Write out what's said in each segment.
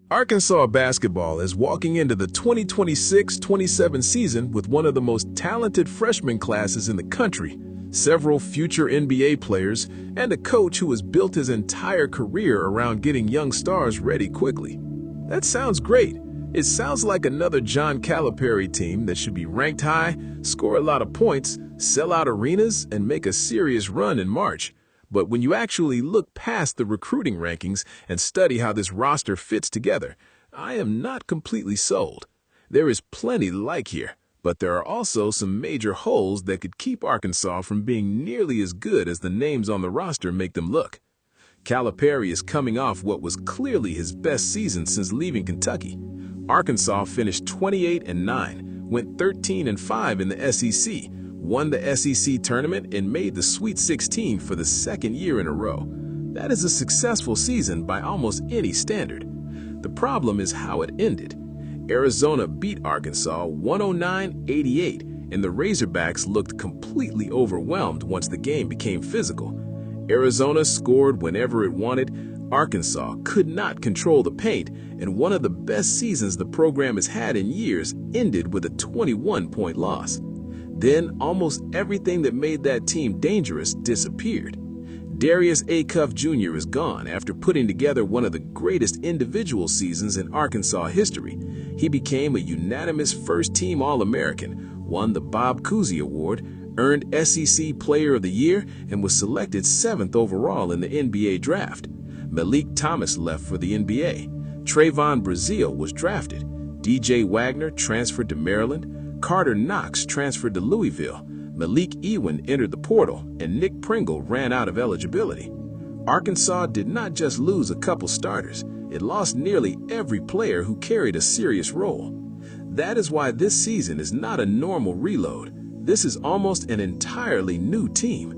Arkansas basketball is walking into the 2026-27 season with one of the most talented freshman classes in the country, several future NBA players, and a coach who has built his entire career around getting young stars ready quickly. That sounds great. It sounds like another Coach Calipari team that should be ranked high, score a lot of points, sell out arenas, and make a serious run in March. But when you actually look past the recruiting rankings and study how this roster fits together, I am not completely sold. There is plenty to like here, but there are also some major holes that could keep Arkansas from being nearly as good as the names on the roster make them look. Calipari is coming off what was clearly his best season since leaving Kentucky. Arkansas finished 28-9, went 13-5 in the SEC, won the SEC tournament, and made the Sweet 16 for the second year in a row. That is a successful season by almost any standard. The problem is how it ended. Arizona beat Arkansas 109-88, and the Razorbacks looked completely overwhelmed once the game became physical. Arizona scored whenever it wanted. Arkansas could not control the paint, and one of the best seasons the program has had in years ended with a 21-point loss. Then almost everything that made that team dangerous disappeared. Darius Acuff Jr. is gone after putting together one of the greatest individual seasons in Arkansas history. He became a unanimous first-team All-American, won the Bob Cousy Award, earned SEC Player of the Year, and was selected 7th overall in the NBA draft. Malik Thomas left for the NBA. Trayvon Brazile was drafted. DJ Wagner transferred to Maryland. Carter Knox transferred to Louisville. Malik Ewin entered the portal, and Nick Pringle ran out of eligibility. Arkansas did not just lose a couple starters, it lost nearly every player who carried a serious role. That is why this season is not a normal reload. This is almost an entirely new team.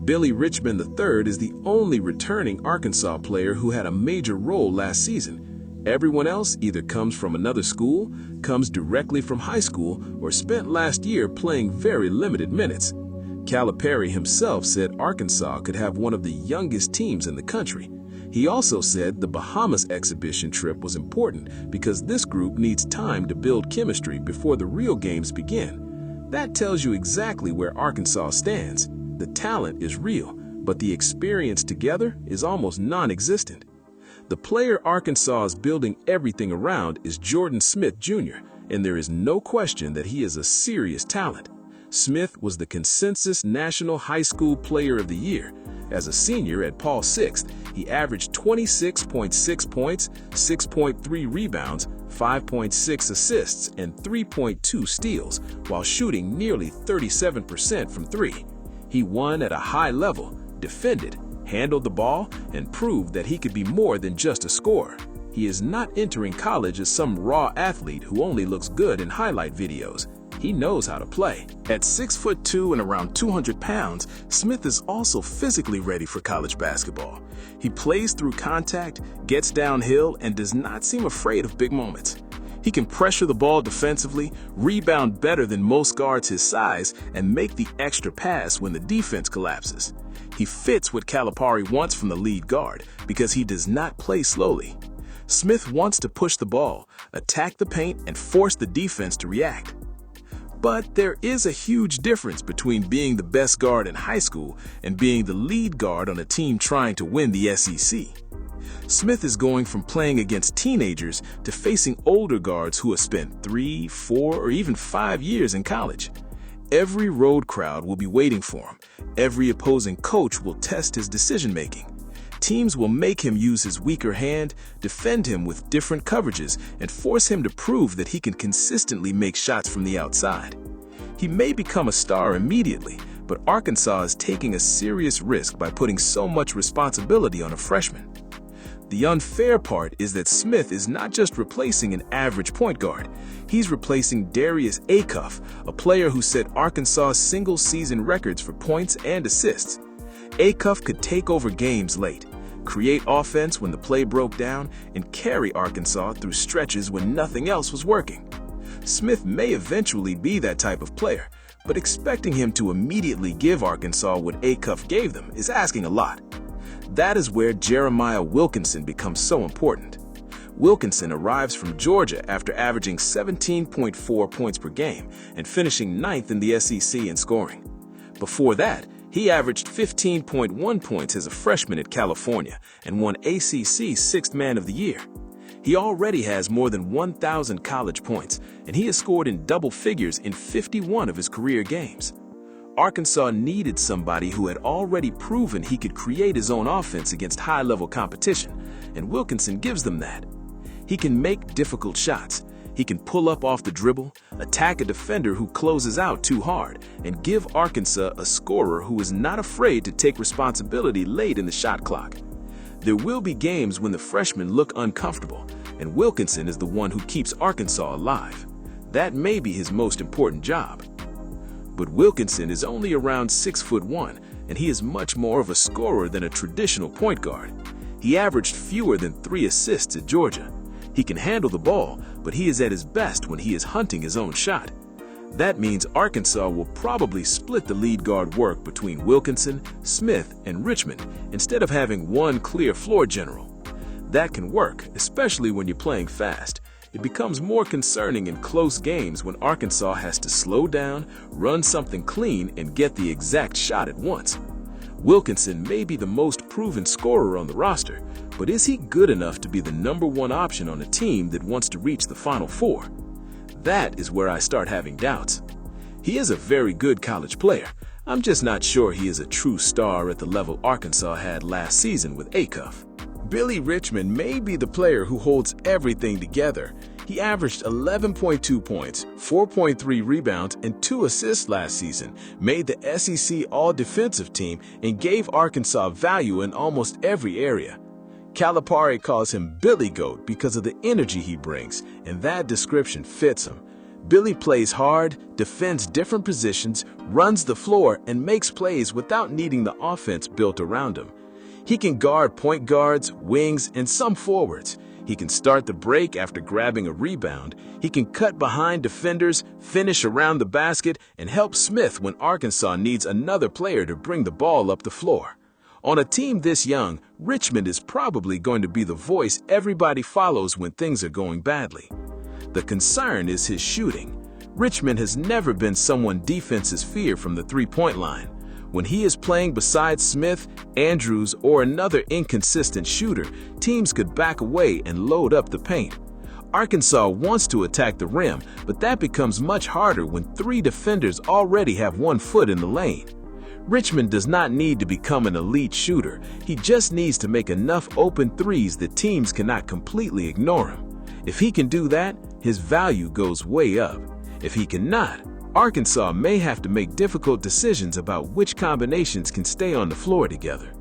Billy Richmond III is the only returning Arkansas player who had a major role last season. Everyone else either comes from another school, comes directly from high school, or spent last year playing very limited minutes. Calipari himself said Arkansas could have one of the youngest teams in the country. He also said the Bahamas exhibition trip was important because this group needs time to build chemistry before the real games begin. That tells you exactly where Arkansas stands. The talent is real, but the experience together is almost non-existent. The player Arkansas is building everything around is Jordan Smith Jr., and there is no question that he is a serious talent. Smith was the consensus National High School Player of the Year. As a senior at Paul VI, he averaged 26.6 points, 6.3 rebounds, 5.6 assists, and 3.2 steals, while shooting nearly 37% from three. He won at a high level, defended, handled the ball, and proved that he could be more than just a scorer. He is not entering college as some raw athlete who only looks good in highlight videos. He knows how to play. At 6'2" and around 200 pounds, Smith is also physically ready for college basketball. He plays through contact, gets downhill, and does not seem afraid of big moments. He can pressure the ball defensively, rebound better than most guards his size, and make the extra pass when the defense collapses. He fits what Calipari wants from the lead guard because he does not play slowly. Smith wants to push the ball, attack the paint, and force the defense to react. But there is a huge difference between being the best guard in high school and being the lead guard on a team trying to win the SEC. Smith is going from playing against teenagers to facing older guards who have spent 3, 4, or even 5 years in college. Every road crowd will be waiting for him. Every opposing coach will test his decision-making. Teams will make him use his weaker hand, defend him with different coverages, and force him to prove that he can consistently make shots from the outside. He may become a star immediately, but Arkansas is taking a serious risk by putting so much responsibility on a freshman. The unfair part is that Smith is not just replacing an average point guard. He's replacing Darius Acuff, a player who set Arkansas's single-season records for points and assists. Acuff could take over games late, create offense when the play broke down, and carry Arkansas through stretches when nothing else was working. Smith may eventually be that type of player, but expecting him to immediately give Arkansas what Acuff gave them is asking a lot. That is where Jeremiah Wilkinson becomes so important. Wilkinson arrives from Georgia after averaging 17.4 points per game and finishing 9th in the SEC in scoring. Before that, he averaged 15.1 points as a freshman at California and won ACC's Sixth Man of the Year. He already has more than 1,000 college points, and he has scored in double figures in 51 of his career games. Arkansas needed somebody who had already proven he could create his own offense against high-level competition, and Wilkinson gives them that. He can make difficult shots. He can pull up off the dribble, attack a defender who closes out too hard, and give Arkansas a scorer who is not afraid to take responsibility late in the shot clock. There will be games when the freshmen look uncomfortable, and Wilkinson is the one who keeps Arkansas alive. That may be his most important job. But Wilkinson is only around 6'1", and he is much more of a scorer than a traditional point guard. He averaged fewer than 3 assists at Georgia. He can handle the ball, but he is at his best when he is hunting his own shot. That means Arkansas will probably split the lead guard work between Wilkinson, Smith, and Richmond instead of having one clear floor general. That can work, especially when you're playing fast. It becomes more concerning in close games when Arkansas has to slow down, run something clean, and get the exact shot at once. Wilkinson may be the most proven scorer on the roster, but is he good enough to be the #1 option on a team that wants to reach the Final Four? That is where I start having doubts. He is a very good college player. I'm just not sure he is a true star at the level Arkansas had last season with Acuff. Billy Richmond may be the player who holds everything together. He averaged 11.2 points, 4.3 rebounds, and 2 assists last season, made the SEC All-Defensive Team, and gave Arkansas value in almost every area. Calipari calls him Billy Goat because of the energy he brings, and that description fits him. Billy plays hard, defends different positions, runs the floor, and makes plays without needing the offense built around him. He can guard point guards, wings, and some forwards. He can start the break after grabbing a rebound. He can cut behind defenders, finish around the basket, and help Smith when Arkansas needs another player to bring the ball up the floor. On a team this young, Richmond is probably going to be the voice everybody follows when things are going badly. The concern is his shooting. Richmond has never been someone defenses fear from the three-point line. When he is playing beside Smith, Andrews, or another inconsistent shooter, teams could back away and load up the paint. Arkansas wants to attack the rim, but that becomes much harder when 3 defenders already have 1 foot in the lane. Richmond does not need to become an elite shooter. He just needs to make enough open threes that teams cannot completely ignore him. If he can do that, his value goes way up. If he cannot, Arkansas may have to make difficult decisions about which combinations can stay on the floor together.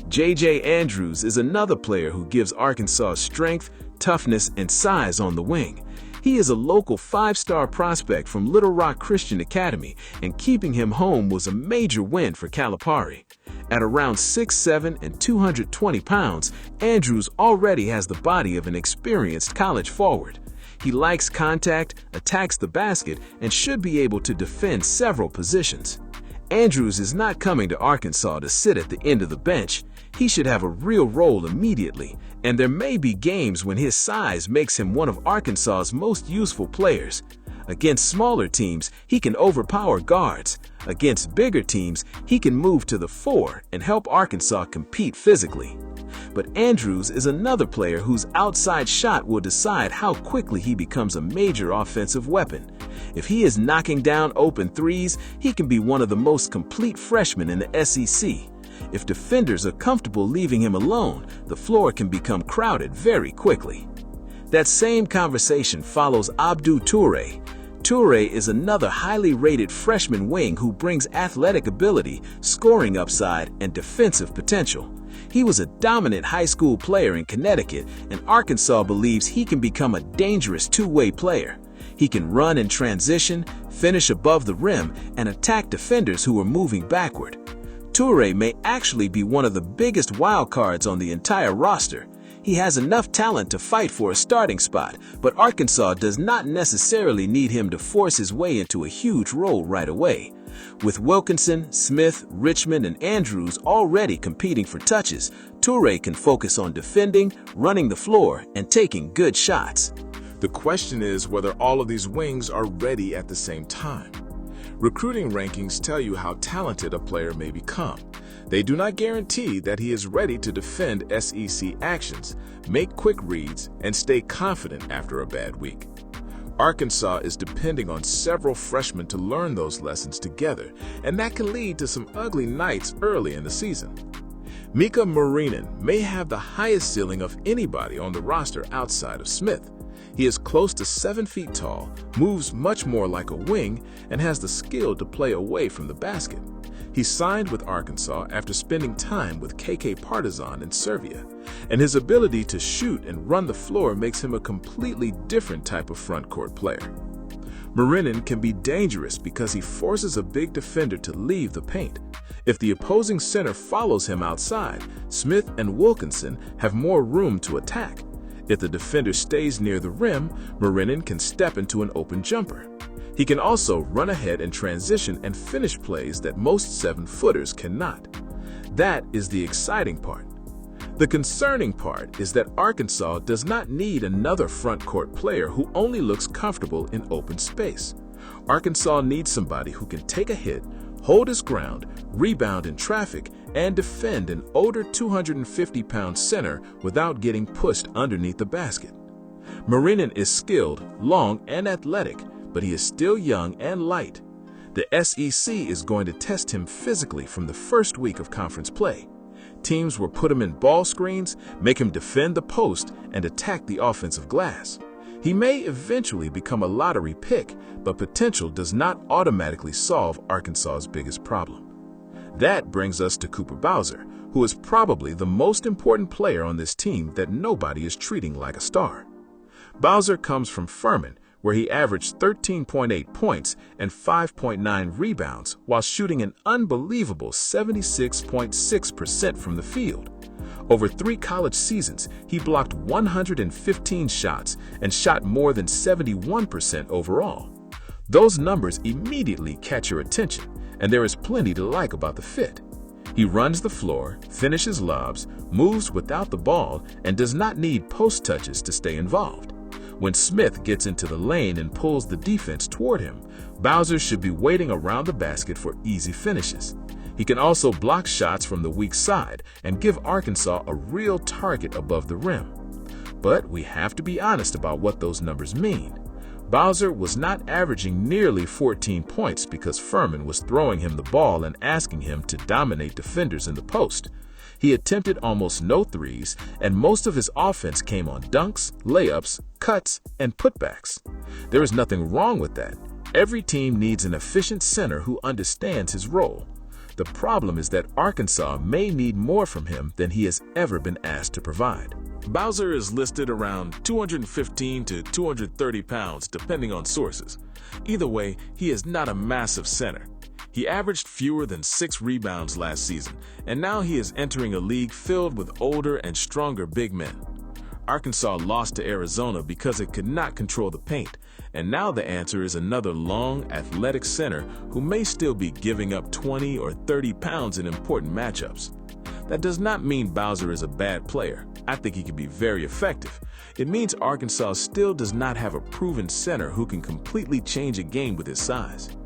J.J. Andrews is another player who gives Arkansas strength, toughness, and size on the wing. He is a local 5-star prospect from Little Rock Christian Academy, and keeping him home was a major win for Calipari. At around 6'7" and 220 pounds, Andrews already has the body of an experienced college forward. He likes contact, attacks the basket, and should be able to defend several positions. Andrews is not coming to Arkansas to sit at the end of the bench. He should have a real role immediately, and there may be games when his size makes him one of Arkansas's most useful players. Against smaller teams, he can overpower guards. Against bigger teams, he can move to the 4 and help Arkansas compete physically. But Andrews is another player whose outside shot will decide how quickly he becomes a major offensive weapon. If he is knocking down open threes, he can be one of the most complete freshmen in the SEC. If defenders are comfortable leaving him alone, the floor can become crowded very quickly. That same conversation follows Abdou Toure. Toure is another highly rated freshman wing who brings athletic ability, scoring upside, and defensive potential. He was a dominant high school player in Connecticut, and Arkansas believes he can become a dangerous two-way player. He can run in transition, finish above the rim, and attack defenders who are moving backward. Toure may actually be one of the biggest wildcards on the entire roster. He has enough talent to fight for a starting spot, but Arkansas does not necessarily need him to force his way into a huge role right away. With Wilkinson, Smith, Richmond, and Andrews already competing for touches, Toure can focus on defending, running the floor, and taking good shots. The question is whether all of these wings are ready at the same time. Recruiting rankings tell you how talented a player may become. They do not guarantee that he is ready to defend SEC actions, make quick reads, and stay confident after a bad week. Arkansas is depending on several freshmen to learn those lessons together, and that can lead to some ugly nights early in the season. Miikka Muurinen may have the highest ceiling of anybody on the roster outside of Smith. He is close to 7 feet tall, moves much more like a wing, and has the skill to play away from the basket. He signed with Arkansas after spending time with KK Partizan in Serbia, and his ability to shoot and run the floor makes him a completely different type of front court player. Muurinen can be dangerous because he forces a big defender to leave the paint. If the opposing center follows him outside, Smith and Wilkinson have more room to attack. If the defender stays near the rim, Muurinen can step into an open jumper. He can also run ahead and transition and finish plays that most 7-footers cannot. That is the exciting part. The concerning part is that Arkansas does not need another front court player who only looks comfortable in open space. Arkansas needs somebody who can take a hit, hold his ground, rebound in traffic, and defend an older 250-pound center without getting pushed underneath the basket. Muurinen is skilled, long, and athletic, but he is still young and light. The SEC is going to test him physically from the first week of conference play. Teams will put him in ball screens, make him defend the post, and attack the offensive glass. He may eventually become a lottery pick, but potential does not automatically solve Arkansas's biggest problem. That brings us to Cooper Bowser, who is probably the most important player on this team that nobody is treating like a star. Bowser comes from Furman, where he averaged 13.8 points and 5.9 rebounds while shooting an unbelievable 76.6% from the field. Over 3 college seasons, he blocked 115 shots and shot more than 71% overall. Those numbers immediately catch your attention, and there is plenty to like about the fit. He runs the floor, finishes lobs, moves without the ball, and does not need post touches to stay involved. When Smith gets into the lane and pulls the defense toward him, Bowser should be waiting around the basket for easy finishes. He can also block shots from the weak side and give Arkansas a real target above the rim. But we have to be honest about what those numbers mean. Bowser was not averaging nearly 14 points because Furman was throwing him the ball and asking him to dominate defenders in the post. He attempted almost no threes, and most of his offense came on dunks, layups, cuts, and putbacks. There is nothing wrong with that. Every team needs an efficient center who understands his role. The problem is that Arkansas may need more from him than he has ever been asked to provide. Bowser is listed around 215 to 230 pounds depending on sources. Either way, he is not a massive center. He averaged fewer than 6 rebounds last season, and now he is entering a league filled with older and stronger big men. Arkansas lost to Arizona because it could not control the paint, and now the answer is another long, athletic center who may still be giving up 20 or 30 pounds in important matchups. That does not mean Bowser is a bad player. I think he can be very effective. It means Arkansas still does not have a proven center who can completely change a game with his size.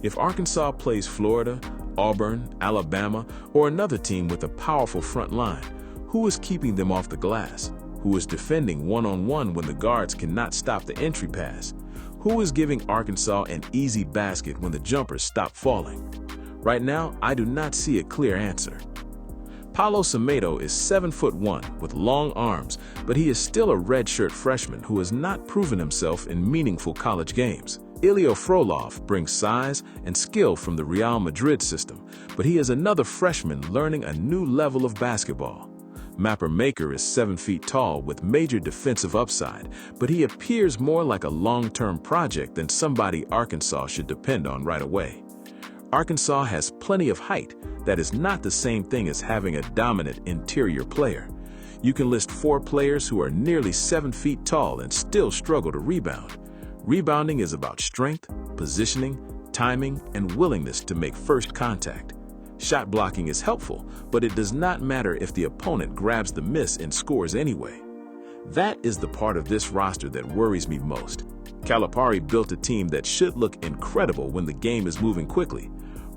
If Arkansas plays Florida, Auburn, Alabama, or another team with a powerful front line, who is keeping them off the glass? Who is defending one-on-one when the guards cannot stop the entry pass? Who is giving Arkansas an easy basket when the jumpers stop falling? Right now, I do not see a clear answer. Paulo Semedo is 7'1" with long arms, but he is still a redshirt freshman who has not proven himself in meaningful college games. Ilya Frolov brings size and skill from the Real Madrid system, but he is another freshman learning a new level of basketball. Mapper Maker is 7 feet tall with major defensive upside, but he appears more like a long-term project than somebody Arkansas should depend on right away. Arkansas has plenty of height. That is not the same thing as having a dominant interior player. You can list 4 players who are nearly 7 feet tall and still struggle to rebound. Rebounding is about strength, positioning, timing, and willingness to make first contact. Shot blocking is helpful, but it does not matter if the opponent grabs the miss and scores anyway. That is the part of this roster that worries me most. Calipari built a team that should look incredible when the game is moving quickly.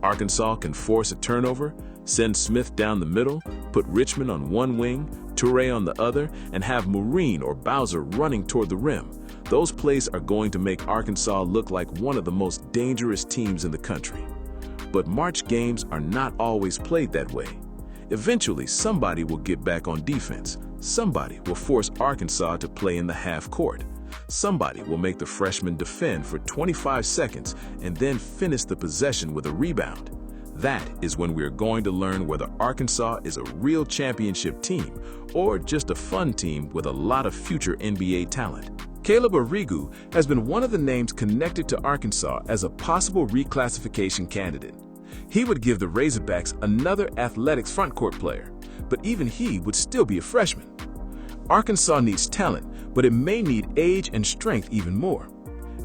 Arkansas can force a turnover, send Smith down the middle, put Richmond on one wing, Toure on the other, and have Muurinen or Bowser running toward the rim. Those plays are going to make Arkansas look like one of the most dangerous teams in the country. But March games are not always played that way. Eventually, somebody will get back on defense. Somebody will force Arkansas to play in the half court. Somebody will make the freshmen defend for 25 seconds and then finish the possession with a rebound. That is when we're going to learn whether Arkansas is a real championship team or just a fun team with a lot of future NBA talent. Caleb Arrigu has been one of the names connected to Arkansas as a possible reclassification candidate. He would give the Razorbacks another athletics frontcourt player, but even he would still be a freshman. Arkansas needs talent, but it may need age and strength even more.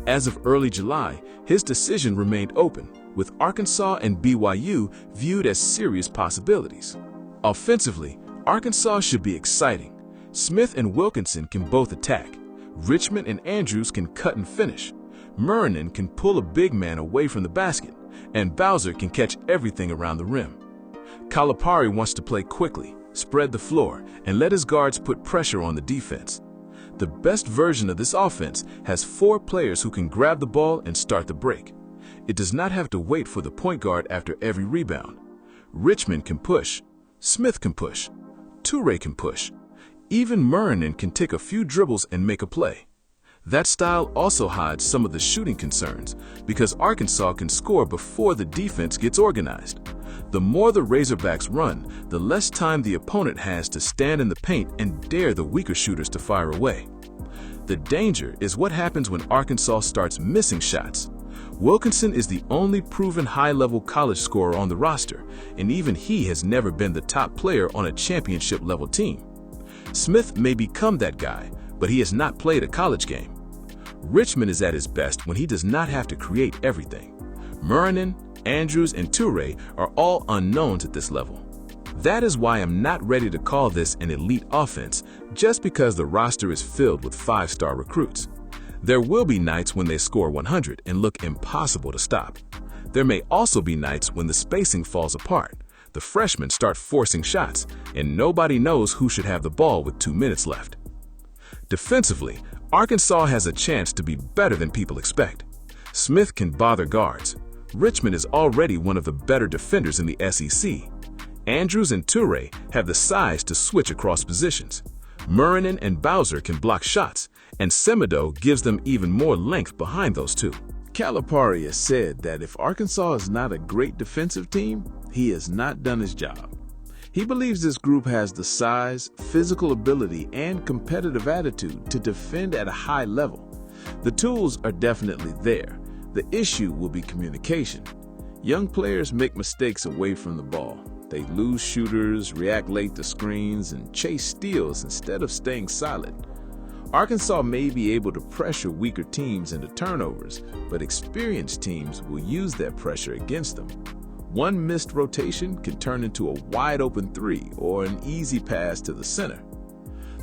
As of early July, his decision remained open, with Arkansas and BYU viewed as serious possibilities. Offensively, Arkansas should be exciting. Smith and Wilkinson can both attack. Richmond and Andrews can cut and finish. Muurinen can pull a big man away from the basket, and Bowser can catch everything around the rim. Calipari wants to play quickly, spread the floor, and let his guards put pressure on the defense. The best version of this offense has 4 players who can grab the ball and start the break. It does not have to wait for the point guard after every rebound. Richmond can push, Smith can push, Toure can push. Even Muurinen can take a few dribbles and make a play. That style also hides some of the shooting concerns because Arkansas can score before the defense gets organized. The more the Razorbacks run, the less time the opponent has to stand in the paint and dare the weaker shooters to fire away. The danger is what happens when Arkansas starts missing shots. Wilkinson is the only proven high-level college scorer on the roster, and even he has never been the top player on a championship-level team. Smith may become that guy, but he has not played a college game. Richmond is at his best when he does not have to create everything. Muurinen, Andrews, and Toure are all unknowns at this level. That is why I'm not ready to call this an elite offense just because the roster is filled with 5-star recruits. There will be nights when they score 100 and look impossible to stop. There may also be nights when the spacing falls apart. The freshmen start forcing shots, and nobody knows who should have the ball with 2 minutes left. Defensively, Arkansas has a chance to be better than people expect. Smith can bother guards. Richmond is already one of the better defenders in the SEC. Andrews and Toure have the size to switch across positions. Muurinen and Bowser can block shots, and Semedo gives them even more length behind those two. Calipari has said that if Arkansas is not a great defensive team, he has not done his job. He believes this group has the size, physical ability, and competitive attitude to defend at a high level. The tools are definitely there. The issue will be communication. Young players make mistakes away from the ball. They lose shooters, react late to screens, and chase steals instead of staying solid. Arkansas may be able to pressure weaker teams into turnovers, but experienced teams will use that pressure against them. One missed rotation can turn into a wide-open 3 or an easy pass to the center.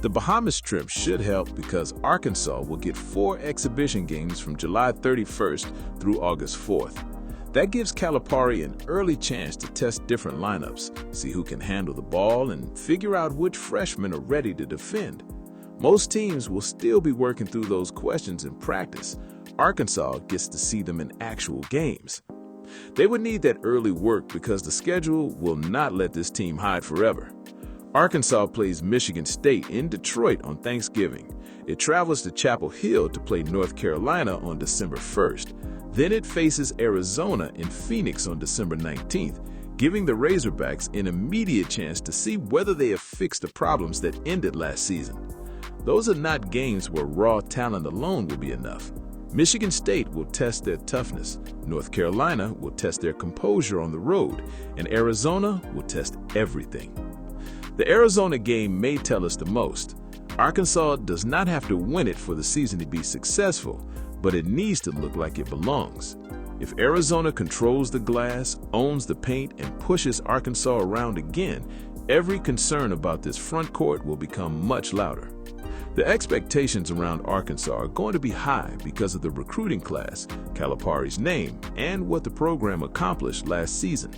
The Bahamas trip should help because Arkansas will get 4 exhibition games from July 31st through August 4th. That gives Calipari an early chance to test different lineups, see who can handle the ball, and figure out which freshmen are ready to defend. Most teams will still be working through those questions in practice. Arkansas gets to see them in actual games. They would need that early work because the schedule will not let this team hide forever. Arkansas plays Michigan State in Detroit on Thanksgiving. It travels to Chapel Hill to play North Carolina on December 1st. Then it faces Arizona in Phoenix on December 19th, giving the Razorbacks an immediate chance to see whether they have fixed the problems that ended last season. Those are not games where raw talent alone will be enough. Michigan State will test their toughness, North Carolina will test their composure on the road, and Arizona will test everything. The Arizona game may tell us the most. Arkansas does not have to win it for the season to be successful, but it needs to look like it belongs. If Arizona controls the glass, owns the paint, and pushes Arkansas around again, every concern about this front court will become much louder. The expectations around Arkansas are going to be high because of the recruiting class, Calipari's name, and what the program accomplished last season.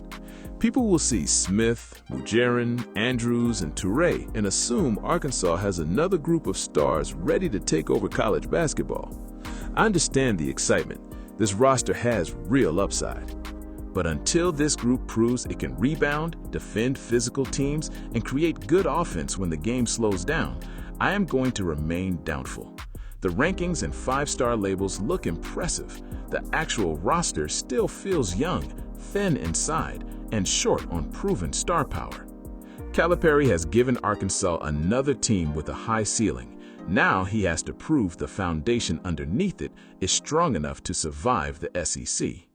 People will see Smith, Muurinen, Andrews, and Toure and assume Arkansas has another group of stars ready to take over college basketball. I understand the excitement. This roster has real upside. But until this group proves it can rebound, defend physical teams, and create good offense when the game slows down, I am going to remain doubtful. The rankings and five-star labels look impressive. The actual roster still feels young, thin inside, and short on proven star power. Calipari has given Arkansas another team with a high ceiling. Now he has to prove the foundation underneath it is strong enough to survive the SEC.